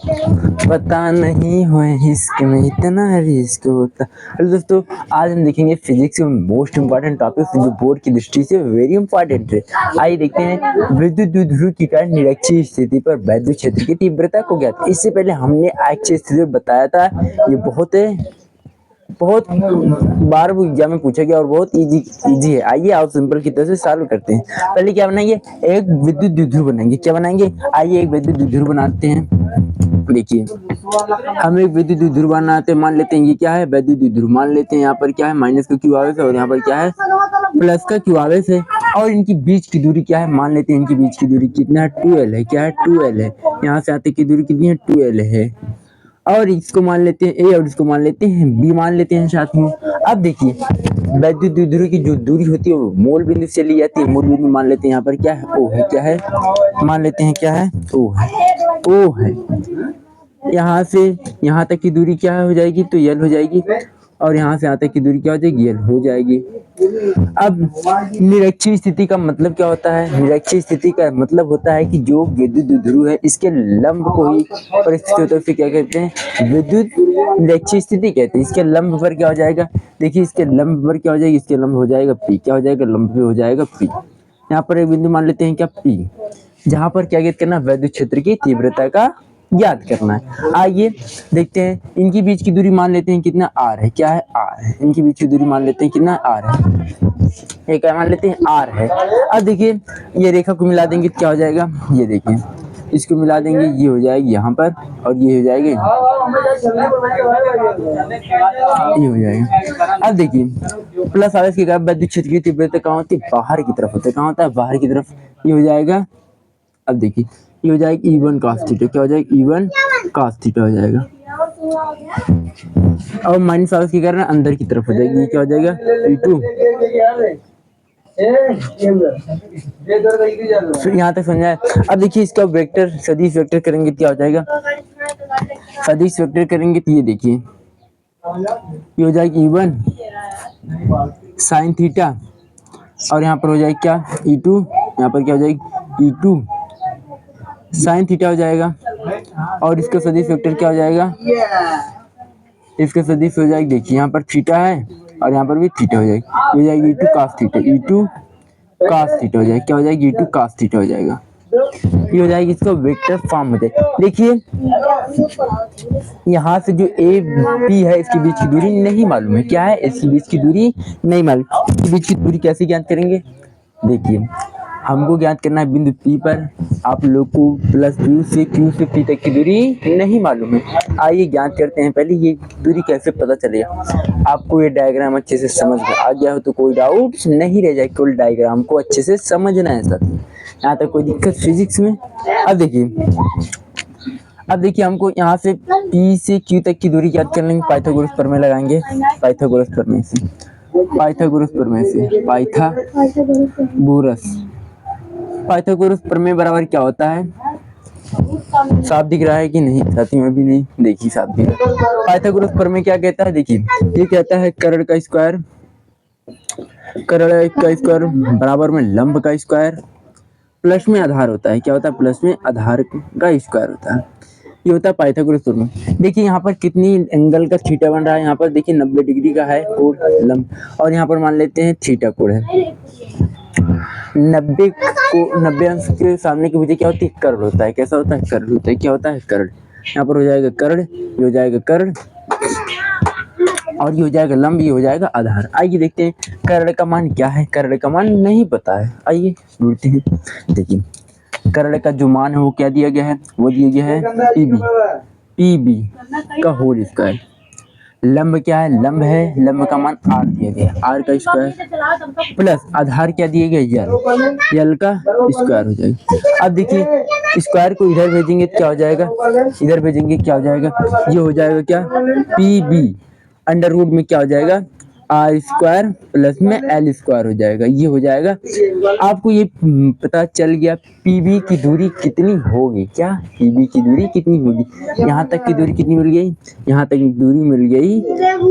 पता नहीं हो इश्क में इतना रिस्क होता। हेलो दोस्तों, आज हम देखेंगे फिजिक्स में मोस्ट इम्पोर्टेंट टॉपिक जो बोर्ड की दृष्टि से वेरी इंपॉर्टेंट है। आइए देखते हैं विद्युत द्विध्रुव के कारण निरक्षीय स्थिति पर वैद्युत क्षेत्र की तीव्रता को ज्ञात। इससे पहले हमने अक्षीय स्थिति में बताया था। ये बहुत बार वो एग्जाम में पूछा गया और बहुत इजी है। आइए आप सिंपल की तरह से सॉल्व करते हैं। पहले क्या बनाएंगे, एक विद्युत द्विध्रुव बनाएंगे। क्या बनाएंगे, आइए एक विद्युत द्विध्रुव बनाते हैं। देखिए हम एक विद्युत द्विध्रुव बनाते हैं। मान लेते हैं ये क्या है, विद्युत द्विध्रुव। मान लेते हैं यहाँ पर क्या है, माइनस का क्यू आवेश है और यहाँ पर क्या है, प्लस का क्यू आवेश है। और इनकी बीच की दूरी क्या है, मान लेते हैं इनकी बीच की दूरी कितना है, 2l है। क्या है, 2l है। यहाँ से आते की दूरी कितनी है, 2l है। और इसको मान लेते हैं ए और इसको मान लेते हैं बी, मान लेते हैं साथ में। अब देखिए वैद्युत द्विध्रुव की जो दूरी होती है वो मूल बिंदु से ली जाती है। मूल बिंदु मान लेते हैं यहाँ पर क्या है, ओ है। क्या है, मान लेते हैं क्या है, ओ है। ओ है, यहाँ से यहाँ तक की दूरी क्या हो जाएगी, तो यल हो जाएगी। और यहाँ से यहाँ तक की दूरी क्या हो जाएगी, यल हो जाएगी। अब निरक्षीय स्थिति का मतलब क्या होता है, निरक्षीय स्थिति का मतलब होता है कि जो विद्युत द्विध्रुव है इसके लंब को ही परिस्थिति होता है, उसे क्या कहते हैं, विद्युत निरक्षीय स्थिति कहते हैं। इसके लंब पर क्या हो जाएगा, देखिए इसके लंब पर क्या हो जाएगी, इसके लंब हो जाएगा पी। क्या हो जाएगा, लंब पे हो जाएगा पी। यहाँ पर एक बिंदु मान लेते हैं क्या, पी, जहां पर क्या ज्ञात करना, वैद्युत क्षेत्र की तीव्रता का ज्ञात करना है। आइए देखते हैं, इनकी बीच की दूरी मान लेते हैं कितना, आर है। क्या है, आर है। इनकी बीच की दूरी मान लेते हैं कितना, आर है। ये क्या मान लेते हैं, आर है। अब देखिए ये रेखा को मिला देंगे क्या हो जाएगा, ये देखिए इसको मिला देंगे, ये हो जाएगी यहाँ पर और ये हो जाएगा यहाँ, ये हो जाएगा। अब देखिए प्लस आवेश के कारण विद्युत क्षेत्र की तीव्रता कहाँ होती है, बाहर की तरफ होता है। कहाँ होता है, बाहर की तरफ। ये हो जाएगा, अब देखिए ये हो जाएगा E1 cos थीटा। क्या हो जाएगा, E1 cos थीटा हो जाएगा। और माइनस आवेश के कारण अंदर की तरफ हो जाएगी। ये क्या हो जाएगा, E2। यहाँ तक समझा है। अब देखिए इसका वेक्टर, सदिश वेक्टर करेंगे क्या हो जाएगा, सदिश वेक्टर करेंगे तो ये देखिए ये हो जाएगी E1 sin थीटा और यहाँ पर हो जाएगी क्या, E2। यहाँ पर क्या हो जाएगी, E2 साइन थीटा हो जाएगा। और इसका सदिश वेक्टर क्या हो जाएगा, इसका सदिश हो जाएगी, देखिए यहाँ पर थीटा है और यहाँ पर भी थीटा हो जाएगी। हो जाएगी E2 cos theta, E2 cos theta हो जाएगी। क्या हो जाएगी, E2 cos थीटा हो जाएगा। ये हो जाएगी, इसका वेक्टर फॉर्म हो जाएगा। देखिए यहाँ से जो ए बी है इसके बीच की दूरी नहीं मालूम है। क्या है, इसके बीच की दूरी नहीं मालूम। इसके बीच की दूरी कैसे ज्ञात करेंगे, देखिए हमको ज्ञात करना है बिंदु P पर। आप लोग को प्लस Q से P तक की दूरी नहीं मालूम है। आइए ज्ञात करते हैं। पहले ये दूरी कैसे पता चलेगा, आपको ये डायग्राम अच्छे से समझ में आ गया हो तो कोई डाउट नहीं रह जाए। केवल डायग्राम को अच्छे से समझना है साथ में, यहाँ तक कोई दिक्कत फिजिक्स में। अब देखिए हमको यहाँ से P से Q तक की दूरी ज्ञात करने में पाइथागोरस प्रमेय लगाएंगे। पाइथागोरस प्रमेय से, पाइथागोरस प्रमेय बराबर क्या होता है, साफ दिख रहा है कि नहीं, साथी में भी नहीं, देखिए साफ दिख रहा है। पाइथागोरस प्रमेय क्या कहता है, देखिए ये कहता है कर्ण का स्क्वायर बराबर में लंब का स्क्वायर प्लस में आधार होता है। क्या होता है, प्लस में आधार का स्क्वायर होता है। ये होता है पाइथागोरस प्रमेय। देखिए यहाँ पर कितनी एंगल का थीटा बन रहा है, यहाँ पर देखिए 90 डिग्री का है कोण लंब, और यहाँ पर मान लेते हैं थीटा कोण है। 90 अंश के सामने की भुजा क्या होती है, कर्ण होता है। कैसा होता है, कर्ण होता है। क्या होता है, कर्ण। यहाँ पर हो जाएगा कर्ण, ये हो जाएगा कर्ण और ये हो जाएगा लंब, ये हो जाएगा आधार। आइए देखते हैं कर्ण का मान क्या है। कर्ण का मान नहीं पता है, आइए ढूंढते हैं। देखिए कर्ण का जो मान है वो क्या दिया गया है, वो दिया गया है पीबी का होल स्क्वायर। लंब क्या है, लंब है, लंब का मान आर दिया गया, आर का स्क्वायर प्लस आधार क्या दिया गया, यल, यल का स्क्वायर हो जाएगा। अब देखिए स्क्वायर को इधर भेजेंगे क्या हो जाएगा, इधर भेजेंगे क्या हो जाएगा, ये हो जाएगा क्या, पी बी अंडर रूट में क्या हो जाएगा, आर स्क्वायर प्लस में एल स्क्वायर हो जाएगा। ये हो जाएगा। आपको ये पता चल गया पीबी की दूरी कितनी होगी। क्या, पीबी की दूरी कितनी होगी, यहाँ तक की दूरी कितनी मिल गई, यहाँ तक की दूरी मिल गई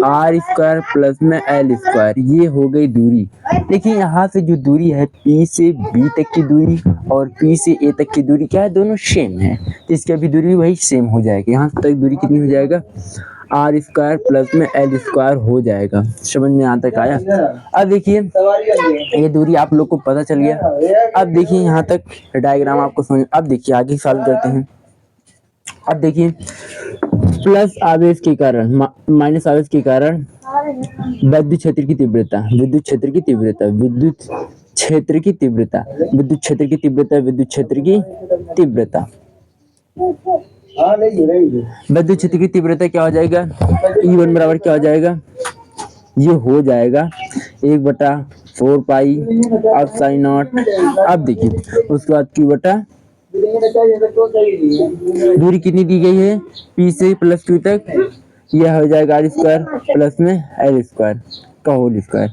आर स्क्वायर प्लस में एल स्क्वायर, ये हो गई दूरी। देखिए यहाँ से जो दूरी है P से B तक की दूरी और P से A तक की दूरी क्या है, दोनों सेम है, तो इसकी भी दूरी वही सेम हो जाएगी। यहाँ तक दूरी कितनी हो जाएगा, आर स्क्वायर प्लस में एल स्क्वायर हो जाएगा। समझ में यहाँ तक आया। अब देखिए ये दूरी आप लोग को पता चल गया। अब देखिए यहाँ तक डायग्राम आपको समझ। अब देखिए आगे सॉल्व करते हैं। अब देखिए प्लस आवेश के कारण माइनस आवेश के कारण विद्युत क्षेत्र की तीव्रता, विद्युत क्षेत्र की तीव्रता, विद्युत क्षेत्र की तीव्रता, विद्युत क्षेत्र की तीव्रता, विद्युत क्षेत्र की तीव्रता, विद्युत क्षेत्र की तीव्रता क्या हो जाएगा, E1 बराबर क्या हो जाएगा, ये हो जाएगा 1/4 पाई अब साइन नॉट। अब देखिए उसके बाद Q बटा, दूरी कितनी दी गई है P से प्लस Q तक, यह हो जाएगा आर स्क्वायर प्लस में एल स्क्वायर का होल स्क्वायर,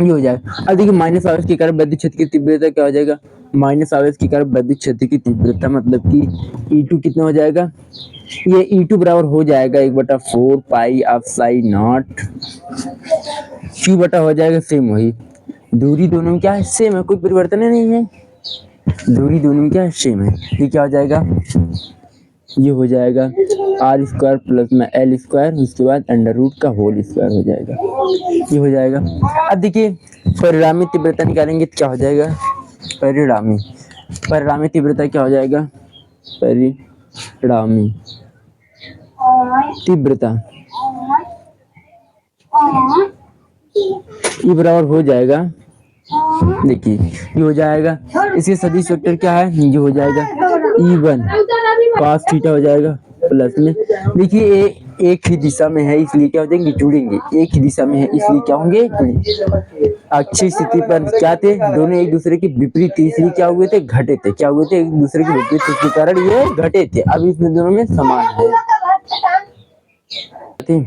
ये हो जाएगा। अब देखिए माइनस आवेश के कारण विद्युत क्षेत्र की तीव्रता क्या हो जाएगा, माइनस आवेश के कारण विद्युत क्षेत्र की तीव्रता मतलब कि E2 कितना हो जाएगा, ये E2 बराबर हो जाएगा 1/4 पाई अब साइन नॉट। Q बटा हो जाएगा सेम वही, दूरी दोनों में क्या है, सेम है, कोई परिवर्तन नहीं है, दूरी दोनों में क्या है, सेम है। ये क्या हो जाएगा, ये हो जाएगा आर स्क्वायर प्लस में एल स्क्वायर, उसके बाद अंडर रूट का होल स्क्वायर हो जाएगा, ये हो जाएगा। अब देखिए परिणामी तीव्रता निकालेंगे तो क्या हो जाएगा, परिणामी तीव्रता क्या हो जाएगा, परिणामी तीव्रता ये बराबर हो जाएगा, देखिए ये हो जाएगा, इसके सदिश वेक्टर क्या है, ये हो जाएगा E1 cos थीटा हो जाएगा प्लस में, देखिए एक ही दिशा में है इसलिए क्या हो जाएंगे, जुड़ेंगे, एक ही दिशा में है इसलिए क्या होंगे, अच्छी स्थिति पर क्या थे, दोनों एक दूसरे के विपरीत थे इसलिए क्या हुए थे, घटे थे, क्या हुए थे, एक दूसरे के विपरीत थे इसके कारण ये घटे थे। अब इसमें दोनों में समान है,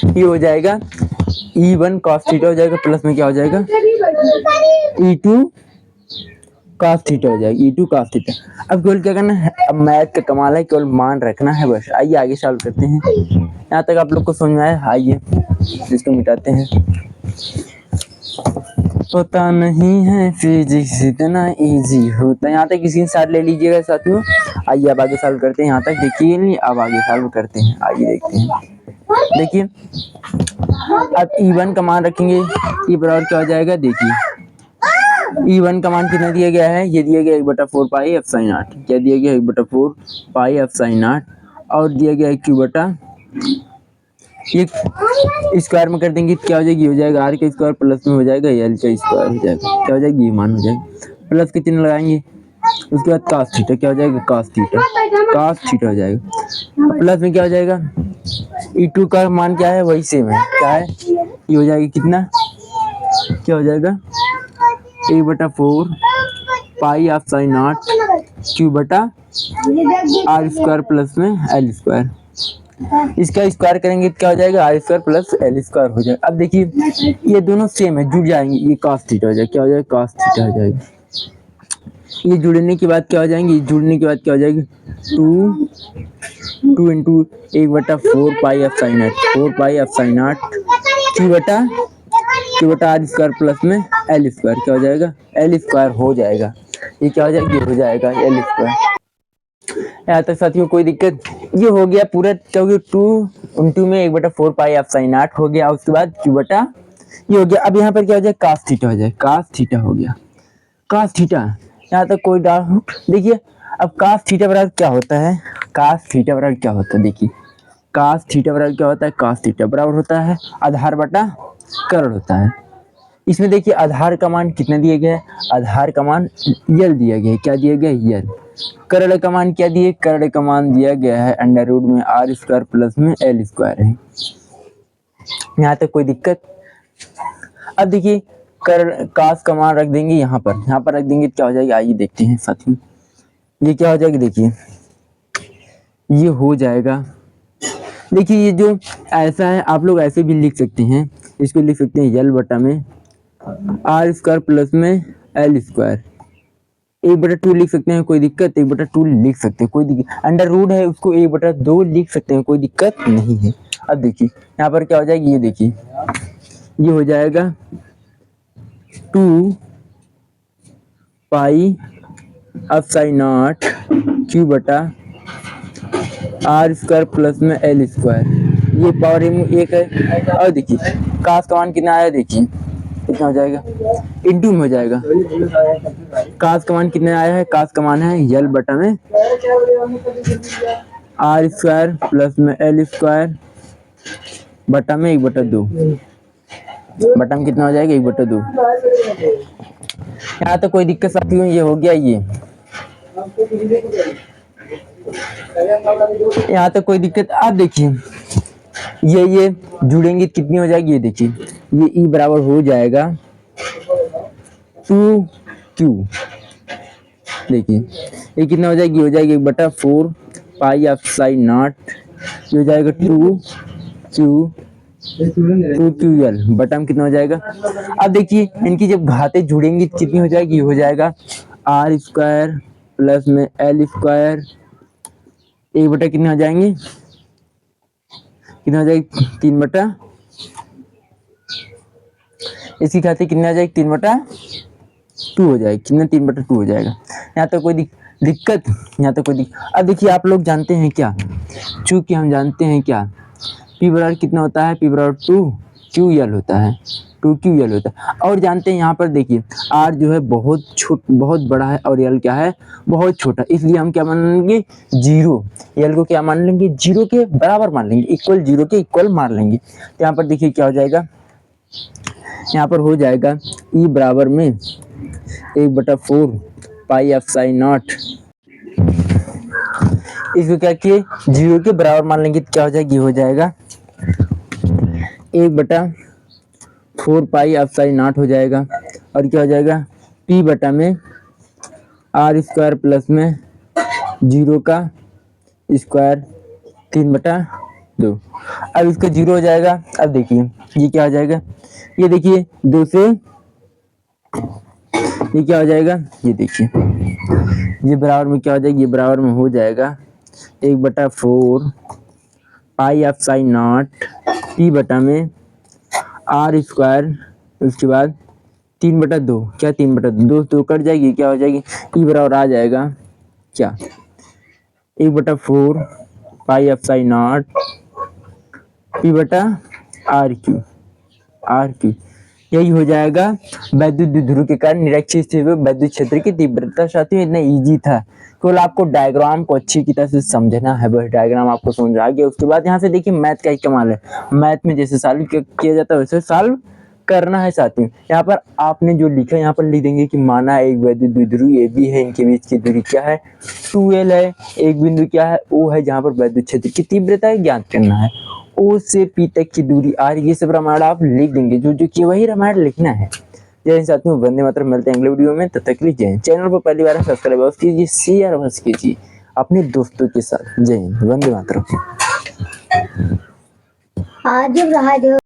ये हो जाएगा E1 cos थीटा हो जाएगा प्लस में क्या हो जाएगा E2 cos थीटा हो जाएगा, E2 cos थीटा। अब केवल क्या करना है, अब मैथ का कमाल है, केवल मान रखना है बस। आइए आगे सॉल्व करते हैं, यहाँ तक आप लोग को समझ में आया। आइए इसको मिटाते हैं। पता नहीं है फिजिक्स इतना इजी होता है, यहाँ तक किसी साथ ले लीजिएगा साथियों। आइए अब आगे सॉल्व करते हैं, यहाँ तक देखिए नहीं, अब आगे सॉल्व करते हैं। आइए देखते हैं, देखिए अब E1 का मान रखेंगे, E बराबर क्या हो जाएगा, देखिए E1 का मान कितना दिया गया है, ये दिया गया 1/4 पाई एफ साइन आठ, क्या दिया गया 1/4 पाई एफ साइन आठ, और दिया गया है Q बटा, ये स्क्वायर में कर देंगे क्या हो जाएगी, हो जाएगा R का स्क्वायर प्लस में हो जाएगा L का स्क्वायर हो जाएगा, क्या हो जाएगी, ये मान हो जाएगा, प्लस के चिन्ह लगाएंगे, उसके बाद cos थीटा क्या हो जाएगा, cos थीटा हो जाएगा, प्लस में क्या हो जाएगा, E2 का मान क्या है, वही सेम है, क्या है, ये हो जाएगा कितना, क्या हो जाएगा 1/4 पाई ऑफ साइन नॉट Q बटा R स्क्वायर प्लस में L स्क्वायर, इसका स्क्वायर करेंगे तो क्या हो जाएगा, R square plus L square हो जाएगा। अब देखिए ये दोनों सेम है, जुड़ जाएंगे, ये cos थीटा हो जाएगा, क्या हो जाएगा, cos थीटा हो जाएगा, ये जुड़ने के बाद क्या हो जाएंगे, जुड़ने के बाद क्या हो जाएगी 2 इंटू 1/4 पाई एफ साइन आठ, 4 पाई एफ साइन आठ Q बटा आर स्क्वायर प्लस में एल स्क्वायर, क्या हो जाएगा, एल स्क्वायर हो जाएगा, ये क्या हो जाएगा, ये हो जाएगा एल स्क्वायर। यहाँ तक साथियों कोई दिक्कत, ये हो गया पूरा, क्योंकि 2 में 1/4 पाई एफ साइन आठ हो गया, उसके बाद Q बटा ये हो गया। अब यहाँ पर क्या हो जाएगा, cos थीटा हो जाएगा, cos थीटा हो गया, cos थीटा, यहाँ तक कोई डाउट, देखिए अब cos थीटा बराबर क्या होता है, cos थीटा बराबर क्या होता है, देखिए cos थीटा बराबर क्या होता है, cos थीटा बराबर होता है आधार बटा कर्ण होता है। इसमें देखिए आधार का मान कितना दिया गया है, आधार का मान यल दिया गया है, क्या दिया गया है, यल। कर्ण का मान क्या दिए, कर्ण का मान दिया गया है अंडर रूट में आर स्क्वायर प्लस में एल स्क्वायर है। यहाँ तक कोई दिक्कत। अब देखिए कर्ण कास का मान रख देंगे यहाँ पर रख देंगे, क्या हो जाएगा, आइए देखते हैं साथियों, ये क्या हो जाएगा, देखिए ये हो जाएगा, देखिए ये जो ऐसा है आप लोग ऐसे भी लिख सकते हैं, इसको लिख सकते हैं यल बटा में आर स्क्वायर प्लस में एल स्क्वायर, 1/2 लिख सकते हैं, कोई दिक्कत, 1/2 लिख सकते हैं, कोई दिक्कत, अंडर रूट है उसको 1/2 लिख सकते हैं, कोई दिक्कत नहीं है। अब देखिए यहाँ पर क्या हो जाएगा, ये देखिए ये हो जाएगा 2 पाई अपसाइन नॉट क्यू बटा आर स्क्वायर प्लस में एल स्क्वायर, ये पावर एक है। और देखिए कास का मान कितना आया, देखिए कितना हो जाएगा, इंटू में हो जाएगा। कास का मान कितना आया है, कास का मान है यल बटा में आर स्क्वायर प्लस में एल स्क्वायर बटा में 1/2, बटा में कितना हो जाएगा 1/2। यहाँ तो कोई दिक्कत साथियों, ये हो गया ये, यहाँ तो कोई दिक्कत। आप देखिए ये जुड़ेंगे कितनी हो जाएगी, ये देखिए ये ई बराबर हो जाएगा 2q, देखिए ये कितना हो जाएगी, हो जाएगी 1/4 पाई अपसाइन नॉट, ये हो जाएगा 2ql बटा में कितना हो जाएगा। अब देखिए इनकी जब घातें जुड़ेंगी कितनी हो जाएगी, हो जाएगा आर स्क्वायर प्लस में एल स्क्वायर 1 कितने हो जाएंगे, कितना हो जाएगी 3 इसकी खातिर कितना आ जाएगी 3/2 हो जाएगी, कितना 3/2 हो जाएगा। यहाँ तो कोई दिक्कत, यहाँ तो कोई दिक्कत। अब देखिए आप लोग जानते हैं क्या, चूंकि हम जानते हैं क्या, पी बराबर कितना होता है, पी बराबर 2ql होता है, 2ql होता है। और जानते हैं यहाँ पर देखिए r जो है बहुत बड़ा है और l क्या है, बहुत छोटा, इसलिए हम क्या मान लेंगे, जीरो, l को क्या मान लेंगे, जीरो के बराबर मान लेंगे, इक्वल जीरो के इक्वल मान लेंगे। तो यहाँ पर देखिए क्या हो जाएगा, यहाँ पर हो जाएगा e बराबर में 1/4 पाई अपसाइन नॉट, इसको क्या किए जीरो के बराबर मान लेंगे, तो क्या हो जाएगी, हो जाएगा 1/4 पाई अपसाइन नॉट हो जाएगा। और क्या हो जाएगा p बटा में आर स्क्वायर प्लस में 0 का स्क्वायर 3/2। अब इसका 0 हो जाएगा। अब देखिए ये क्या हो जाएगा, ये देखिए 2 से ये क्या हो जाएगा, ये देखिए ये बराबर में क्या हो जाएगा, ये बराबर में हो जाएगा 1/4 पाई अपसाइन नॉट p बटा में आर स्क्वायर, उसके बाद 3/2, क्या 3/2 2 कट जाएगी, क्या हो जाएगी e बराबर आ जाएगा क्या 1/4 पाई अपसाइन नॉट p बटा आर क्यू। यही हो जाएगा वैद्युत द्विध्रुव के कारण निरक्षीय वैद्युत क्षेत्र की तीव्रता। साथियों इतना इजी था, केवल आपको डायग्राम को अच्छी तरह से समझना है, बस डायग्राम आपको समझ आ गया। उसके बाद यहाँ से देखिए मैथ का ही कमाल है, मैथ में जैसे सॉल्व किया जाता है वैसे सॉल्व करना है। साथियों यहाँ पर आपने जो लिखा है यहाँ पर लिख देंगे कि माना एक वैद्युत द्विध्रुव ए बी है, इनके बीच की दूरी क्या है 2l है, एक बिंदु क्या है O है जहाँ पर वैद्युत क्षेत्र की तीव्रता है ज्ञात करना है, O से P तक की दूरी r, ये सब रामायण आप लिख देंगे, जो कि वही रामायण लिखना है। जय हिंद साथियों, वंदे मातरम, मिलते हैं अगले वीडियो में, तब तक के लिए जय हिंद। चैनल पर पहली बार सब्सक्राइब कीजिए, शेयर अवश्य कीजिए अपने दोस्तों के साथ। जय हिंद, वंदे मातरम।